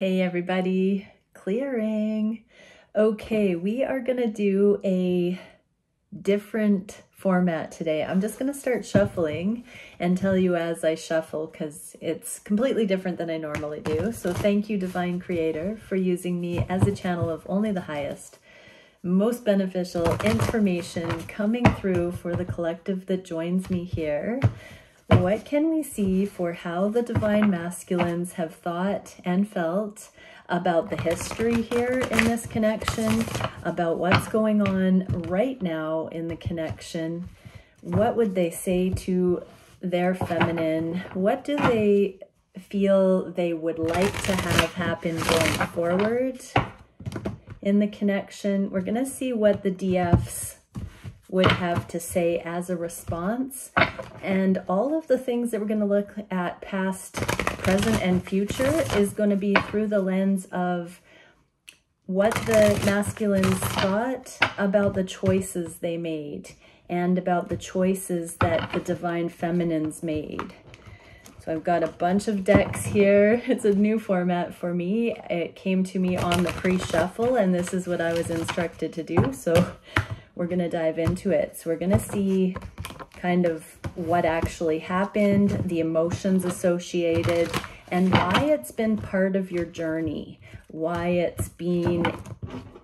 Hey everybody, clearing. Okay, we are gonna do a different format today. I'm just gonna start shuffling and tell you as I shuffle because it's completely different than I normally do. So thank you, Divine Creator, for using me as a channel of only the highest, most beneficial information coming through for the collective that joins me here. What can we see for how the Divine Masculines have thought and felt about the history here in this connection, about what's going on right now in the connection? What would they say to their feminine? What do they feel they would like to have happen going forward in the connection? We're going to see what the DFs would have to say as a response, and all of the things that we're going to look at past, present, and future is going to be through the lens of what the masculines thought about the choices they made and about the choices that the divine feminines made. So I've got a bunch of decks here. It's a new format for me. It came to me on the pre-shuffle, and this is what I was instructed to do. So we're going to dive into it. So we're going to see kind of what actually happened, the emotions associated, and why it's been part of your journey, why it's been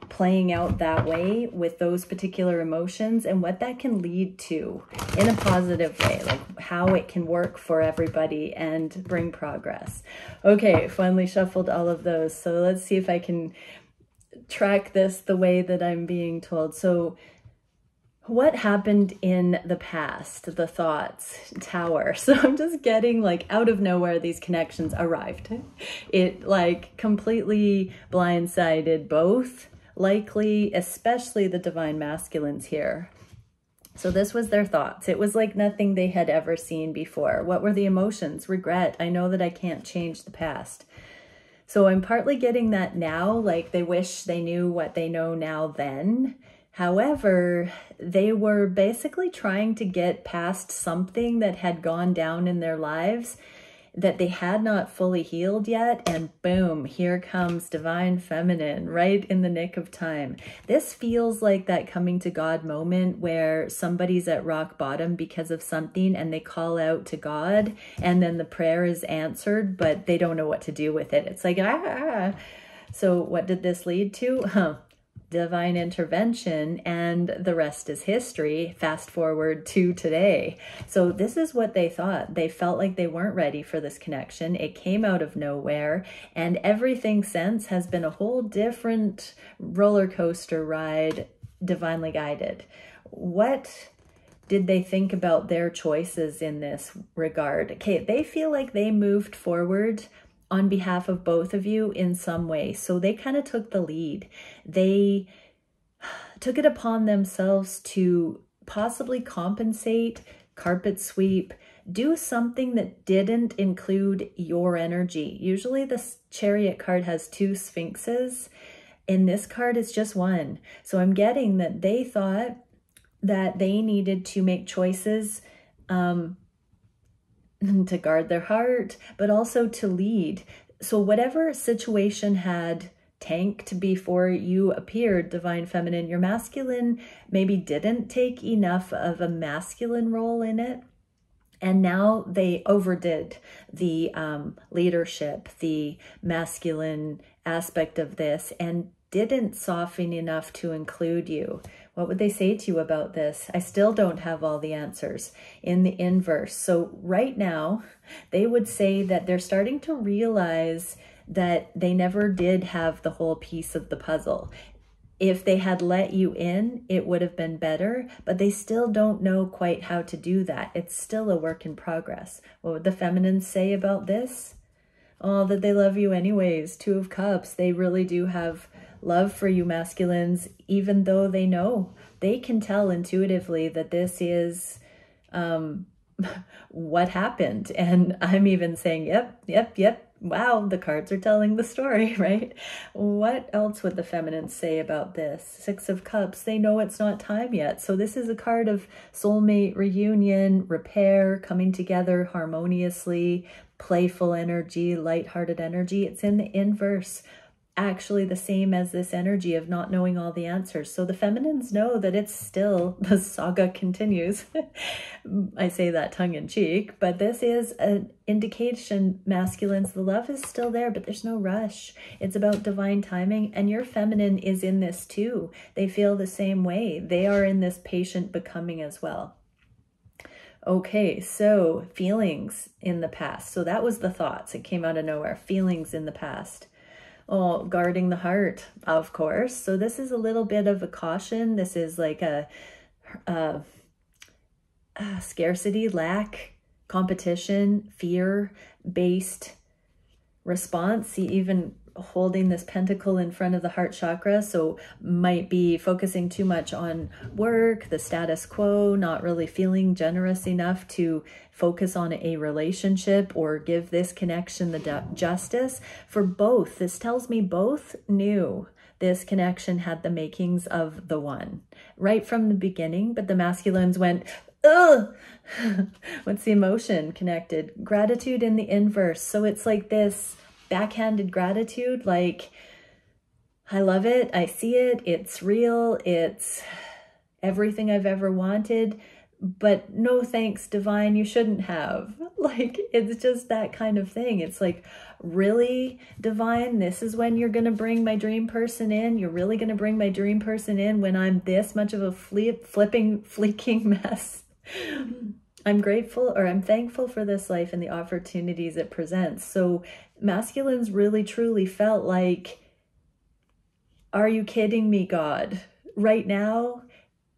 playing out that way with those particular emotions, and what that can lead to in a positive way, like how it can work for everybody and bring progress. Okay, finally shuffled all of those. So let's see if I can track this the way that I'm being told. So what happened in the past, the thoughts, Tower. So I'm just getting like out of nowhere, these connections arrived. It like completely blindsided both, likely, especially the divine masculines here. So this was their thoughts. It was like nothing they had ever seen before. What were the emotions? Regret. I know that I can't change the past. So I'm partly getting that now, like they wish they knew what they know now then. However, they were basically trying to get past something that had gone down in their lives that they had not fully healed yet, and boom, here comes Divine Feminine right in the nick of time. This feels like that coming to God moment where somebody's at rock bottom because of something and they call out to God and then the prayer is answered, but they don't know what to do with it. It's like, ah. So what did this lead to? Divine intervention, and the rest is history. Fast forward to today. So this is what they thought. They felt like they weren't ready for this connection. It came out of nowhere, and everything since has been a whole different roller coaster ride, divinely guided. What did they think about their choices in this regard? Okay, they feel like they moved forward on behalf of both of you in some way. So they kind of took the lead. They took it upon themselves to possibly compensate, carpet sweep, do something that didn't include your energy. Usually the Chariot card has two sphinxes. In this card, it's just one. So I'm getting that they thought that they needed to make choices to guard their heart, but also to lead. So whatever situation had tanked before you appeared, Divine Feminine, your masculine maybe didn't take enough of a masculine role in it. And now they overdid the leadership, the masculine aspect of this, and didn't soften enough to include you. What would they say to you about this? I still don't have all the answers in the inverse. So right now, they would say that they're starting to realize that they never did have the whole piece of the puzzle. If they had let you in, it would have been better, but they still don't know quite how to do that. It's still a work in progress. What would the feminines say about this? Oh, that they love you anyways. Two of Cups. They really do have love for you, masculines, even though they know, they can tell intuitively that this is what happened. And I'm even saying, yep. Wow, the cards are telling the story, right? What else would the feminines say about this? Six of Cups, they know it's not time yet. So this is a card of soulmate reunion, repair, coming together harmoniously. playful energy, lighthearted energy. It's in the inverse, actually the same as this energy of not knowing all the answers. So the feminines know that it's still, the saga continues. I say that tongue in cheek, but this is an indication, masculines, the love is still there, but there's no rush. It's about divine timing, and your feminine is in this too. They feel the same way. They are in this patient becoming as well. Okay, so feelings in the past. So that was the thoughts. It came out of nowhere. Feelings in the past. Oh, guarding the heart, of course. So this is a little bit of a caution. This is like a scarcity, lack, competition, fear-based response. See, even holding this pentacle in front of the heart chakra, so might be focusing too much on work, the status quo, not really feeling generous enough to focus on a relationship or give this connection the justice. For both, this tells me both knew this connection had the makings of the one right from the beginning, but the masculines went, ugh. What's the emotion connected? Gratitude in the inverse. So it's like this backhanded gratitude, like, I love it, I see it, it's real, it's everything I've ever wanted, but no thanks, divine, you shouldn't have. Like, it's just that kind of thing. It's like, really, divine, this is when you're going to bring my dream person in? You're really going to bring my dream person in when I'm this much of a fleeking mess? I'm grateful, or I'm thankful for this life and the opportunities it presents. So masculines really truly felt like, are you kidding me, God? Right now,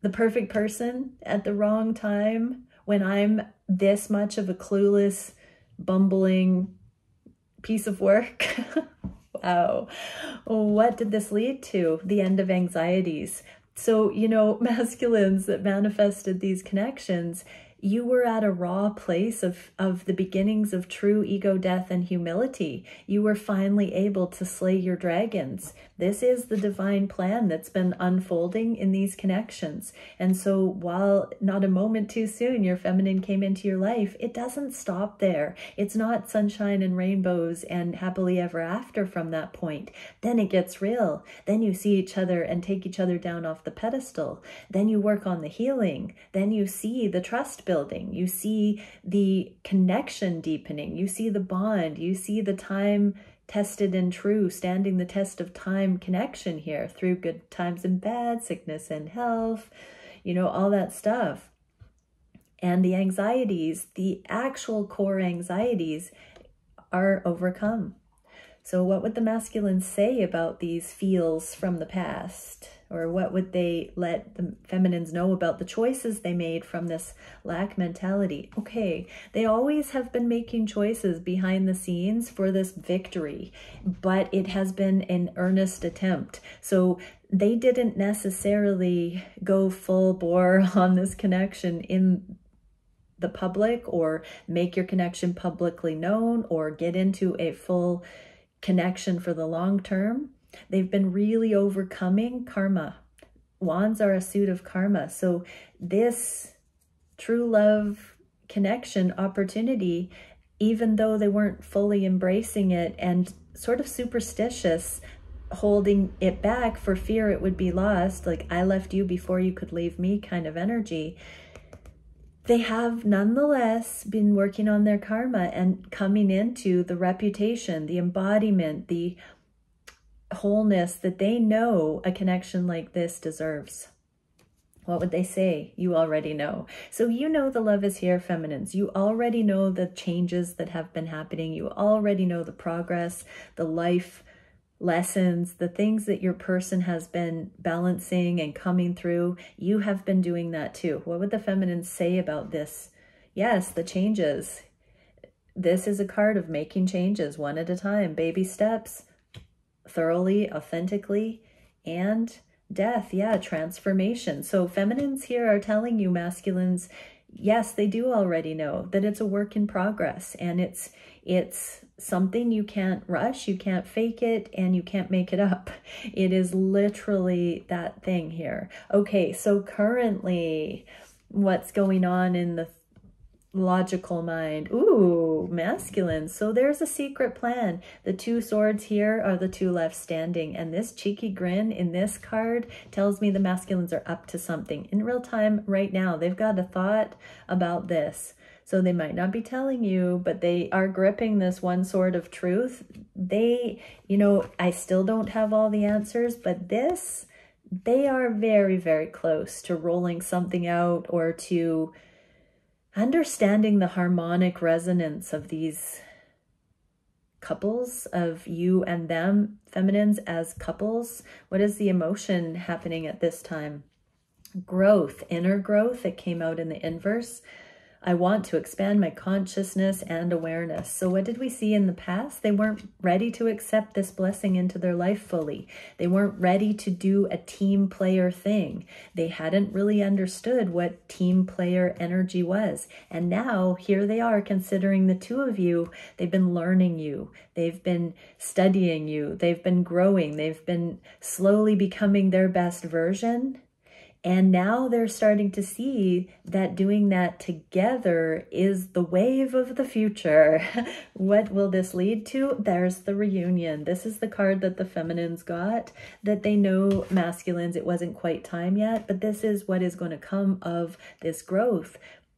the perfect person at the wrong time when I'm this much of a clueless, bumbling piece of work? Wow. What did this lead to? The end of anxieties. So, you know, masculines that manifested these connections, you were at a raw place of the beginnings of true ego death and humility. You were finally able to slay your dragons. This is the divine plan that's been unfolding in these connections. And so while not a moment too soon your feminine came into your life, it doesn't stop there. It's not sunshine and rainbows and happily ever after from that point. Then it gets real. Then you see each other and take each other down off the pedestal. Then you work on the healing. Then you see the trust building. You see the connection deepening. You see the bond. You see the time tested and true, standing the test of time connection here through good times and bad, sickness and health, you know, all that stuff. And the anxieties, the actual core anxieties are overcome. So what would the masculines say about these feels from the past? Or what would they let the feminines know about the choices they made from this lack mentality? Okay, they always have been making choices behind the scenes for this victory, but it has been an earnest attempt. So they didn't necessarily go full bore on this connection in the public, or make your connection publicly known, or get into a full connection for the long term. They've been really overcoming karma. Wands are a suit of karma. So this true love connection opportunity, even though they weren't fully embracing it and sort of superstitious, holding it back for fear it would be lost, like I left you before you could leave me kind of energy, they have nonetheless been working on their karma and coming into the reputation, the embodiment, the wholeness that they know a connection like this deserves. What would they say? You already know. So you know the love is here, feminines. You already know the changes that have been happening. You already know the progress, the life lessons, the things that your person has been balancing and coming through. You have been doing that too. What would the feminines say about this? Yes, the changes. This is a card of making changes one at a time, baby steps, thoroughly, authentically, and death. Yeah, transformation. So feminines here are telling you, masculines, yes, they do already know that it's a work in progress, and it's something you can't rush, you can't fake it, and you can't make it up. It is literally that thing here. Okay, so currently what's going on in the logical mind. Ooh, masculine. So there's a secret plan. The 2 swords here are the 2 left standing, and this cheeky grin in this card tells me the masculines are up to something in real time right now. They've got a thought about this. So they might not be telling you, but they are gripping this one sword of truth. They, you know, I still don't have all the answers, but they are very, very close to rolling something out, or to understanding the harmonic resonance of these couples, of you and them, feminines as couples. What is the emotion happening at this time? Growth, inner growth. It came out in the inverse. I want to expand my consciousness and awareness. So what did we see in the past? They weren't ready to accept this blessing into their life fully. They weren't ready to do a team player thing. They hadn't really understood what team player energy was. And now here they are, considering the 2 of you. They've been learning you. They've been studying you. They've been growing. They've been slowly becoming their best version. And now they're starting to see that doing that together is the wave of the future. What will this lead to? There's the reunion. This is the card that the feminines got, that they know masculines, it wasn't quite time yet, but this is what is going to come of this growth.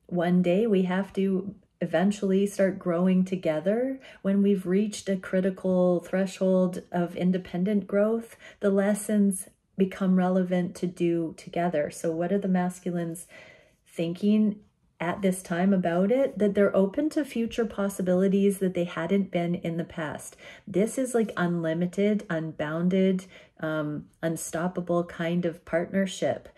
One day we have to eventually start growing together. When we've reached a critical threshold of independent growth, the lessons become relevant to do together. So what are the masculines thinking at this time about it? That they're open to future possibilities that they hadn't been in the past. This is like unlimited, unbounded, unstoppable kind of partnership.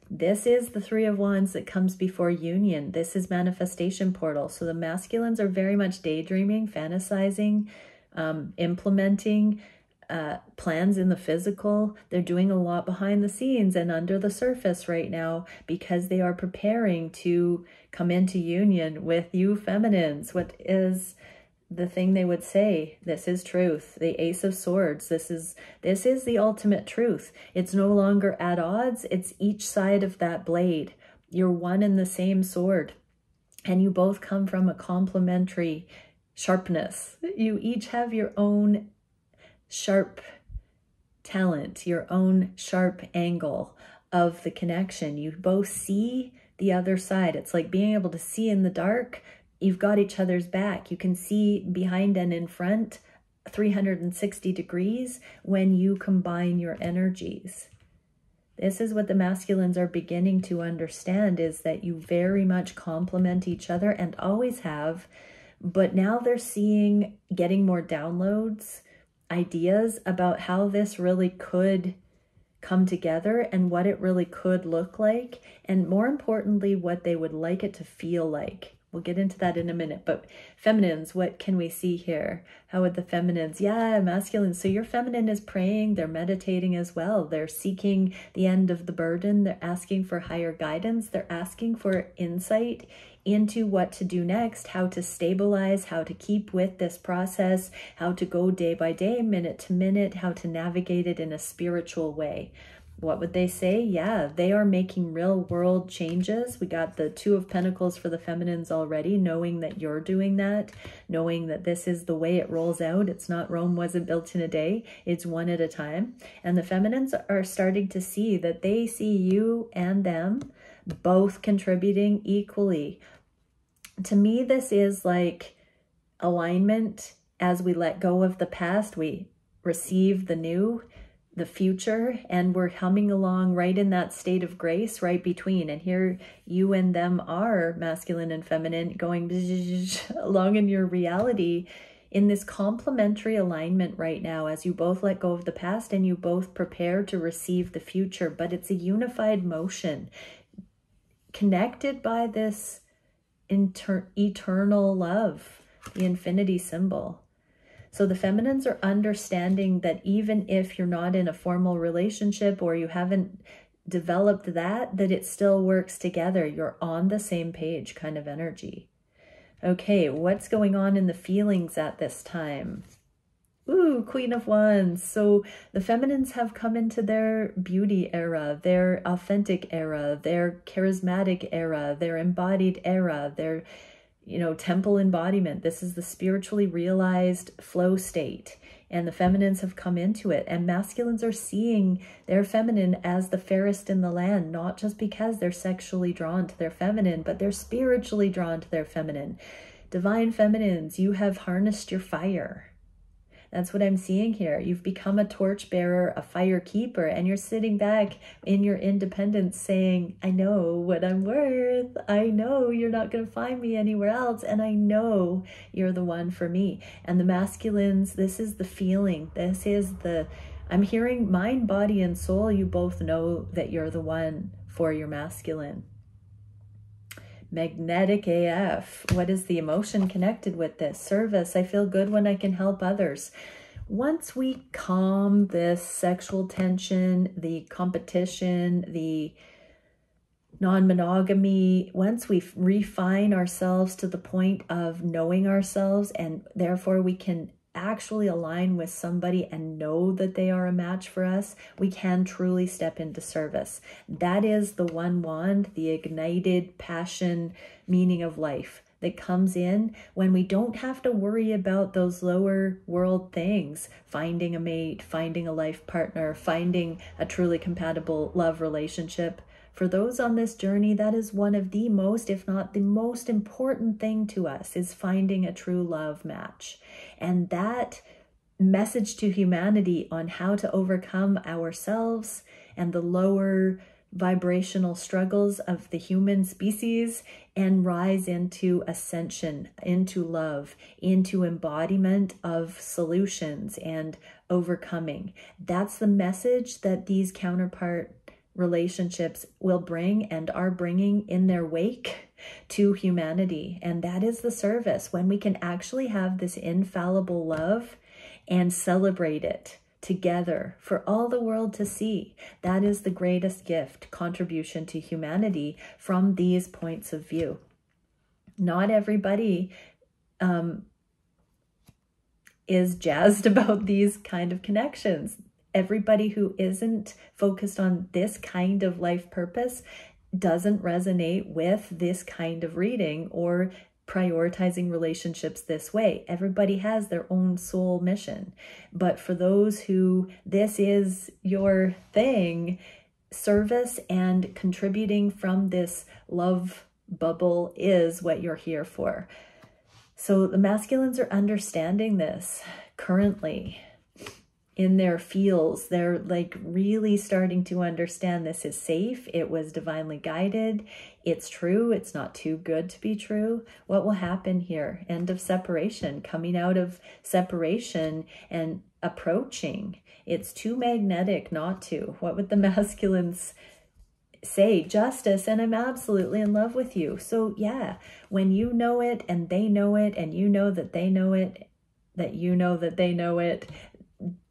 This is the 3 of Wands that comes before union. This is manifestation portal. So the masculines are very much daydreaming, fantasizing, implementing plans in the physical. They're doing a lot behind the scenes and under the surface right now, because they are preparing to come into union with you feminines. What is the thing they would say? This is truth. The Ace of Swords. This is the ultimate truth. It's no longer at odds. It's each side of that blade. You're one and the same sword, and you both come from a complementary sharpness. You each have your own sharp talent, your own sharp angle of the connection. You both see the other side. It's like being able to see in the dark. You've got each other's back. You can see behind and in front 360 degrees when you combine your energies. This is what the masculines are beginning to understand, is that you very much complement each other and always have, but now they're seeing, getting more downloads, ideas about how this really could come together and what it really could look like, and more importantly, what they would like it to feel like. We'll get into that in a minute, but feminines, what can we see here? How would the feminines? Yeah, masculine. So your feminine is praying, they're meditating as well. They're seeking the end of the burden. They're asking for higher guidance. They're asking for insight into what to do next, how to stabilize, how to keep with this process, how to go day by day, minute to minute, how to navigate it in a spiritual way. What would they say? Yeah, they are making real world changes. We got the 2 of Pentacles for the feminines already, knowing that you're doing that, knowing that this is the way it rolls out. It's not Rome wasn't built in a day. It's one at a time. And the feminines are starting to see that they see you and them both contributing equally. To me, this is like alignment. As we let go of the past, we receive the new, the future, and we're humming along right in that state of grace right between. And here you and them are, masculine and feminine, going along in your reality in this complementary alignment right now, as you both let go of the past and you both prepare to receive the future. But it's a unified motion connected by this eternal love, the infinity symbol. So the feminines are understanding that even if you're not in a formal relationship or you haven't developed that, that it still works together. You're on the same page kind of energy. Okay, what's going on in the feelings at this time? Ooh, Queen of Wands. So the feminines have come into their beauty era, their authentic era, their charismatic era, their embodied era, their temple embodiment. This is the spiritually realized flow state. And the feminines have come into it. And masculines are seeing their feminine as the fairest in the land, not just because they're sexually drawn to their feminine, but they're spiritually drawn to their feminine. Divine feminines, you have harnessed your fire. That's what I'm seeing here. You've become a torchbearer, a fire keeper, and you're sitting back in your independence saying, I know what I'm worth. I know you're not going to find me anywhere else. And I know you're the one for me. And the masculines, this is the feeling. This is I'm hearing mind, body, and soul. You both know that you're the one for your masculine. Magnetic AF. What is the emotion connected with this? Service. I feel good when I can help others. Once we calm this sexual tension, the competition, the non-monogamy, once we refine ourselves to the point of knowing ourselves, and therefore we can actually align with somebody and know that they are a match for us, we can truly step into service. That is the one wand, the ignited passion meaning of life that comes in when we don't have to worry about those lower world things, finding a mate, finding a life partner, finding a truly compatible love relationship. For those on this journey, that is one of the most, if not the most important thing to us, is finding a true love match. And that message to humanity on how to overcome ourselves and the lower vibrational struggles of the human species and rise into ascension, into love, into embodiment of solutions and overcoming. That's the message that these counterpart relationships will bring and are bringing in their wake to humanity. And that is the service, when we can actually have this infallible love and celebrate it together for all the world to see. That is the greatest gift, contribution to humanity from these points of view. Not everybody is jazzed about these kind of connections. Everybody who isn't focused on this kind of life purpose doesn't resonate with this kind of reading or prioritizing relationships this way. Everybody has their own soul mission. But for those who this is your thing, service and contributing from this love bubble is what you're here for. So the masculines are understanding this currently. In their feels, they're like really starting to understand this is safe. It was divinely guided. It's true. It's not too good to be true. What will happen here? End of separation, coming out of separation and approaching. It's too magnetic not to. What would the masculines say? Justice, and I'm absolutely in love with you. So yeah, when you know it and they know it and you know that they know it, that you know that they know it,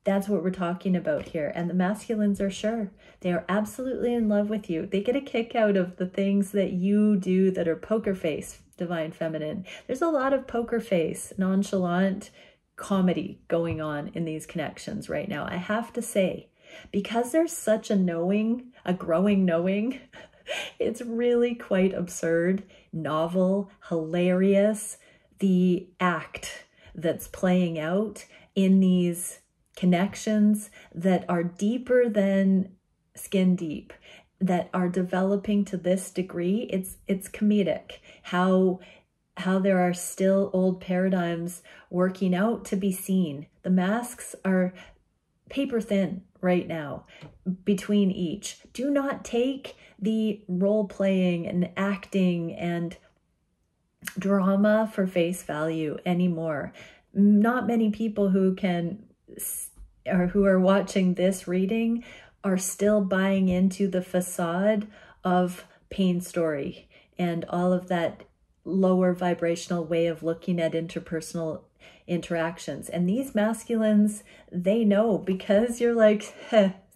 that's what we're talking about here. And the masculines are sure. They are absolutely in love with you. They get a kick out of the things that you do that are poker face, divine feminine. There's a lot of poker face, nonchalant comedy going on in these connections right now. I have to say, because there's such a knowing, a growing knowing, it's really quite absurd, novel, hilarious, the act that's playing out in these connections that are deeper than skin deep, that are developing to this degree. It's comedic how there are still old paradigms working out to be seen. The masks are paper thin right now between each. Do not take the role playing and acting and drama for face value anymore. Not many people who can or who are watching this reading are still buying into the facade of pain story and all of that lower vibrational way of looking at interpersonal interactions. And these masculines, they know, because you're like,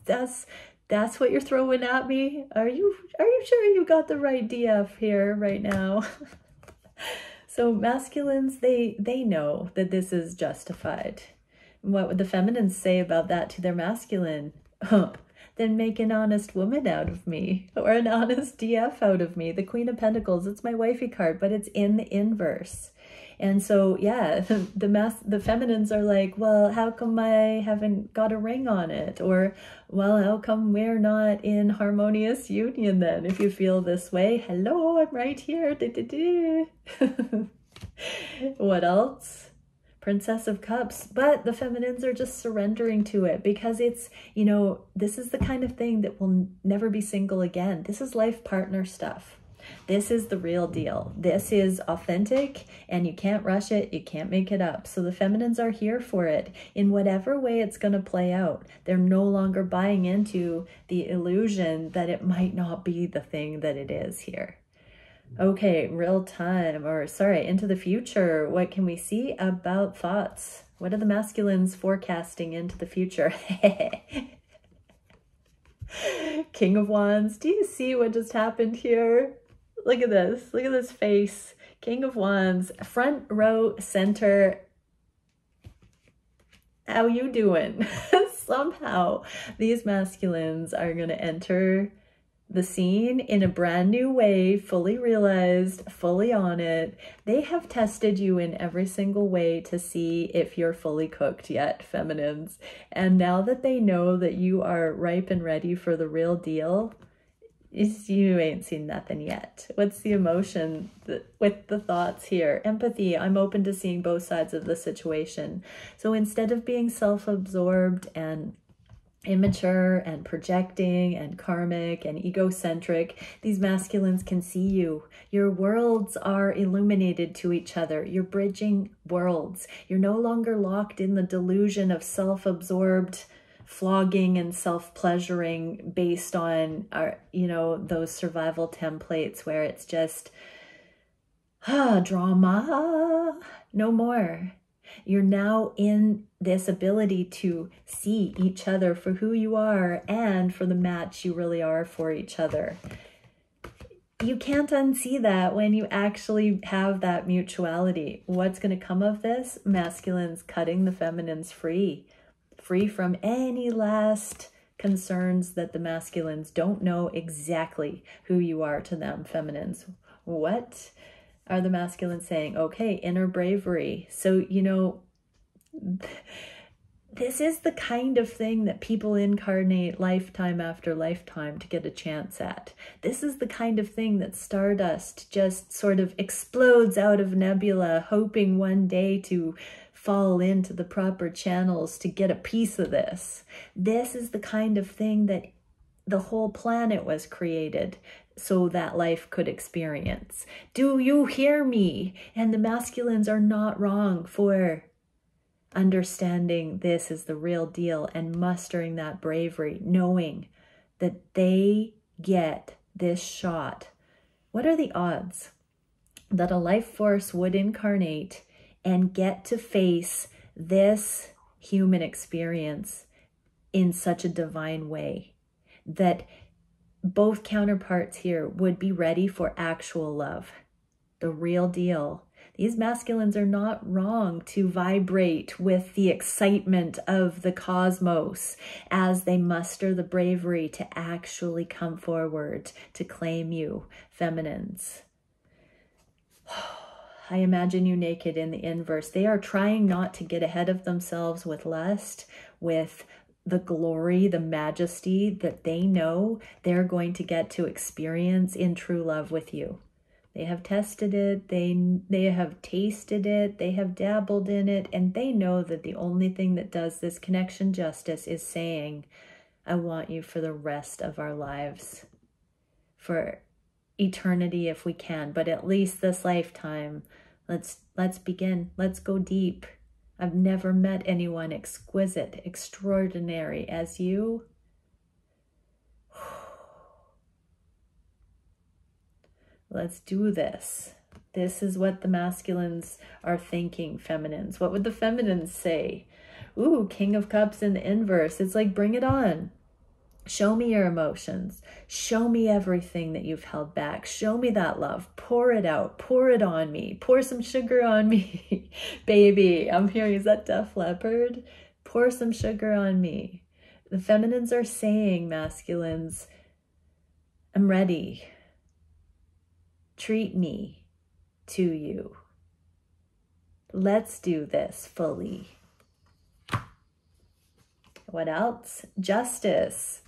that's what you're throwing at me. Are you sure you got the right DF here right now? So masculines, they know that this is justified. What would the feminines say about that to their masculine? then make an honest woman out of me, or an honest DF out of me. The Queen of Pentacles, it's my wifey card, but it's in the inverse. And so, yeah, the feminines are like, well, how come I haven't got a ring on it? Or, well, how come we're not in harmonious union then? If you feel this way, hello, I'm right here. What else? Princess of Cups. But the feminines are just surrendering to it because it's, you know, this is the kind of thing that will never be single again. This is life partner stuff. This is the real deal. This is authentic and you can't rush it. You can't make it up. So the feminines are here for it in whatever way it's going to play out. They're no longer buying into the illusion that it might not be the thing that it is here. Okay, real time, or sorry, into the future. What can we see about thoughts? What are the masculines forecasting into the future? King of Wands. Do you see what just happened here? Look at this. Look at this face. King of Wands, front row center. How you doing? Somehow these masculines are going to enter the scene in a brand new way, fully realized, fully on it. They have tested you in every single way to see if you're fully cooked yet, feminines. And now that they know that you are ripe and ready for the real deal, you ain't seen nothing yet. What's the emotion with the thoughts here? Empathy. I'm open to seeing both sides of the situation. So instead of being self-absorbed and immature and projecting and karmic and egocentric, these masculines can see you. Your worlds are illuminated to each other. You're bridging worlds. You're no longer locked in the delusion of self-absorbed flogging and self-pleasuring based on our, you know, those survival templates where it's just drama. No more. You're now in this ability to see each other for who you are and for the match you really are for each other. You can't unsee that when you actually have that mutuality. What's going to come of this? Masculines cutting the feminines free from any last concerns that the masculines don't know exactly who you are to them, feminines. What are the masculines saying? Okay, inner bravery. So, you know, this is the kind of thing that people incarnate lifetime after lifetime to get a chance at. This is the kind of thing that Stardust just sort of explodes out of nebula, hoping one day to fall into the proper channels to get a piece of this. This is the kind of thing that the whole planet was created so that life could experience. Do you hear me? And the masculines are not wrong for understanding this is the real deal and mustering that bravery, knowing that they get this shot. What are the odds that a life force would incarnate and get to face this human experience in such a divine way that both counterparts here would be ready for actual love, the real deal? These masculines are not wrong to vibrate with the excitement of the cosmos as they muster the bravery to actually come forward to claim you, feminines. I imagine you naked in the inverse. They are trying not to get ahead of themselves with lust, with the glory, the majesty that they know they're going to get to experience in true love with you. They have tested it, they have tasted it, they have dabbled in it, and they know that the only thing that does this connection justice is saying, I want you for the rest of our lives, for eternity if we can, but at least this lifetime. Let's begin. Let's go deep. I've never met anyone exquisite, extraordinary as you. Let's do this. This is what the masculines are thinking, feminines. What would the feminines say? Ooh, King of Cups in the inverse. It's like, bring it on. Show me your emotions. Show me everything that you've held back. Show me that love. Pour it out. Pour it on me. Pour some sugar on me. Baby, I'm hearing, is that Def Leppard? Pour some sugar on me. The feminines are saying, masculines, I'm ready. Treat me to you. Let's do this fully. What else? Justice.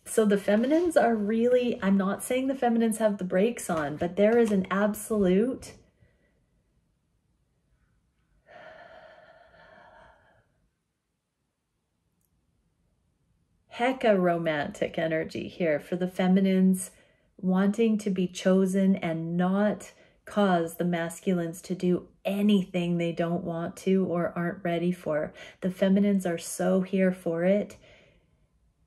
So the feminines are really, I'm not saying the feminines have the brakes on, but there is an absolute hecka romantic energy here for the feminines wanting to be chosen and not cause the masculines to do anything they don't want to or aren't ready for. The feminines are so here for it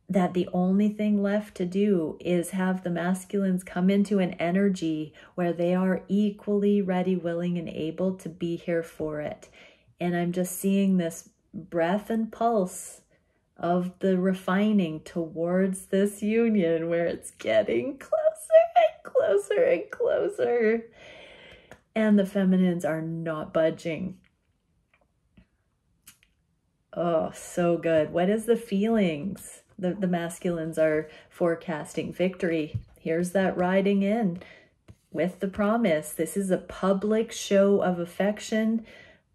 that the only thing left to do is have the masculines come into an energy where they are equally ready, willing, and able to be here for it. And I'm just seeing this breath and pulse of the refining towards this union where it's getting closer and closer and closer. And the feminines are not budging. Oh, so good. What is the feelings? The masculines are forecasting victory. Here's that riding in with the promise. This is a public show of affection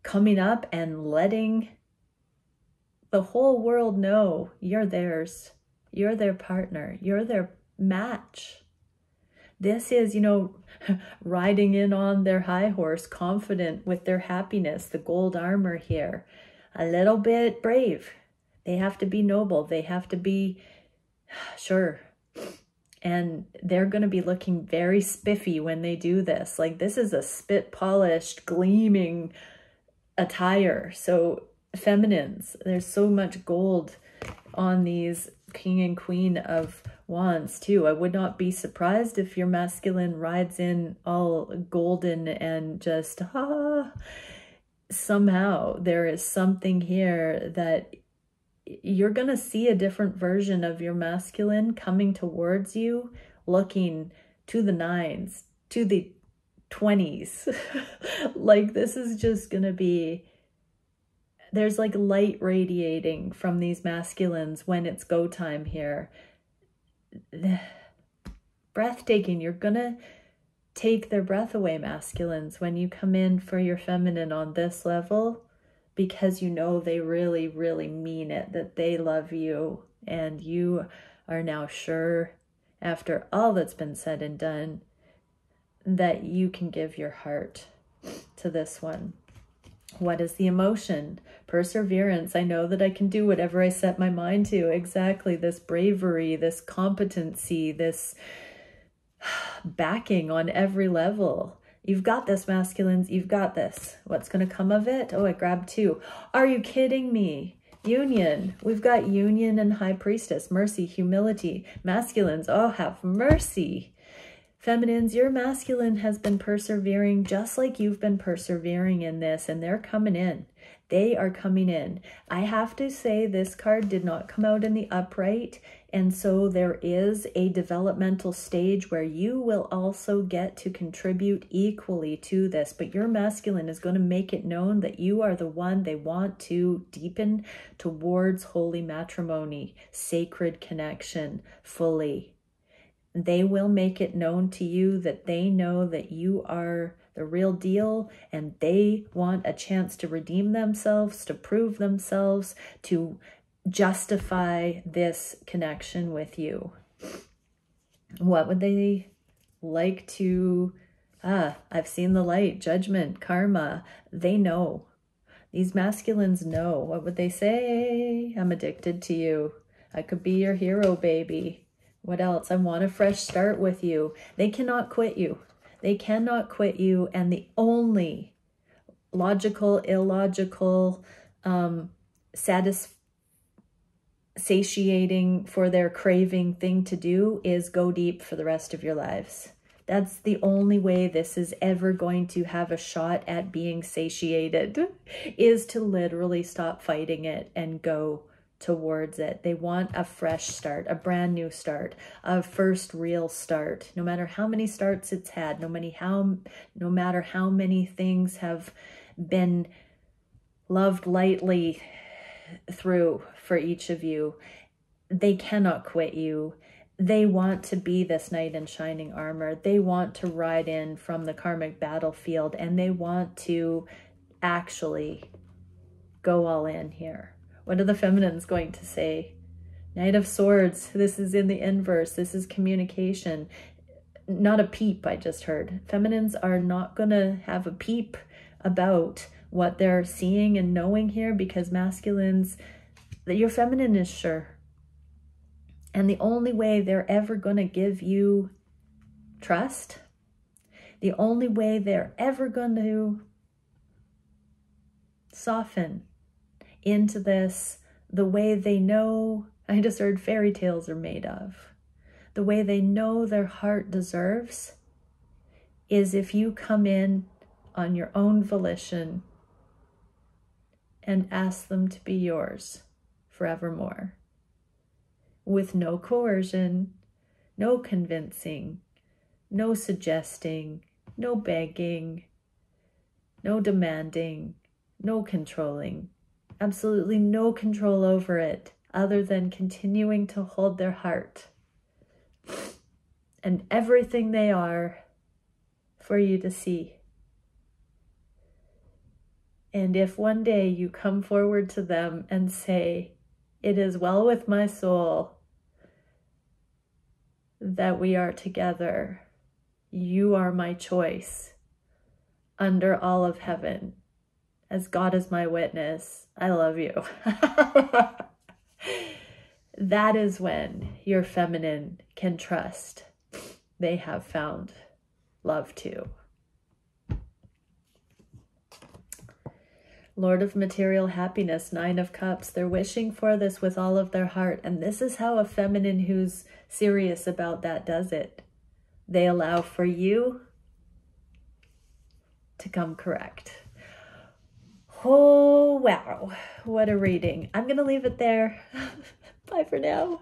coming up and letting the whole world know you're theirs. You're their partner. You're their match. This is, you know, riding in on their high horse, confident with their happiness, the gold armor here. A little bit brave. They have to be noble. They have to be sure. And they're going to be looking very spiffy when they do this. Like, this is a spit polished, gleaming attire. So feminines, there's so much gold on these King and Queen of Wands too. I would not be surprised if your masculine rides in all golden and just somehow there is something here that you're going to see a different version of your masculine coming towards you, looking to the 9s, to the 20s. Like, this is just going to be, there's like light radiating from these masculines when it's go time here. Breathtaking. You're going to take their breath away, masculines, when you come in for your feminine on this level, because you know they really, really mean it, that they love you, and you are now sure, after all that's been said and done, that you can give your heart to this one. What is the emotion? Perseverance. I know that I can do whatever I set my mind to. Exactly. This bravery, this competency, this backing on every level. You've got this, masculines. You've got this. What's going to come of it? Oh, I grabbed 2. Are you kidding me? Union. We've got union and high priestess. Mercy, humility. Masculines. Oh, have mercy. Feminines, your masculine has been persevering just like you've been persevering in this, and they're coming in. They are coming in. I have to say this card did not come out in the upright, and so there is a developmental stage where you will also get to contribute equally to this, but your masculine is going to make it known that you are the one they want to deepen towards holy matrimony, sacred connection, fully. They will make it known to you that they know that you are the real deal, and they want a chance to redeem themselves, to prove themselves, to justify this connection with you. What would they like to... I've seen the light, judgment, karma. They know. These masculines know. What would they say? I'm addicted to you. I could be your hero, baby. What else? I want a fresh start with you. They cannot quit you. They cannot quit you. And the only logical, illogical, satiating for their craving thing to do is go deep for the rest of your lives. That's the only way this is ever going to have a shot at being satiated, is to literally stop fighting it and go towards it. They want a fresh start, a brand new start, a first real start. No matter how many starts it's had, no matter how many things have been loved lightly through for each of you, they cannot quit you. They want to be this knight in shining armor. They want to ride in from the karmic battlefield, and they want to actually go all in here. What are the feminines going to say? Knight of Swords. This is in the inverse. This is communication. Not a peep, I just heard. Feminines are not going to have a peep about what they're seeing and knowing here, because masculines, your feminine is sure. And the only way they're ever going to give you trust, the only way they're ever going to soften into this, the way they know, I just heard fairy tales are made of, the way they know their heart deserves, is if you come in on your own volition and ask them to be yours forevermore. With no coercion, no convincing, no suggesting, no begging, no demanding, no controlling, absolutely no control over it other than continuing to hold their heart and everything they are for you to see. And if one day you come forward to them and say, "It is well with my soul that we are together. You are my choice under all of heaven. As God is my witness, I love you." That is when your feminine can trust they have found love too. Lord of material happiness, 9 of Cups. They're wishing for this with all of their heart. And this is how a feminine who's serious about that does it. They allow for you to come correct. Oh, wow. What a reading. I'm going to leave it there. Bye for now.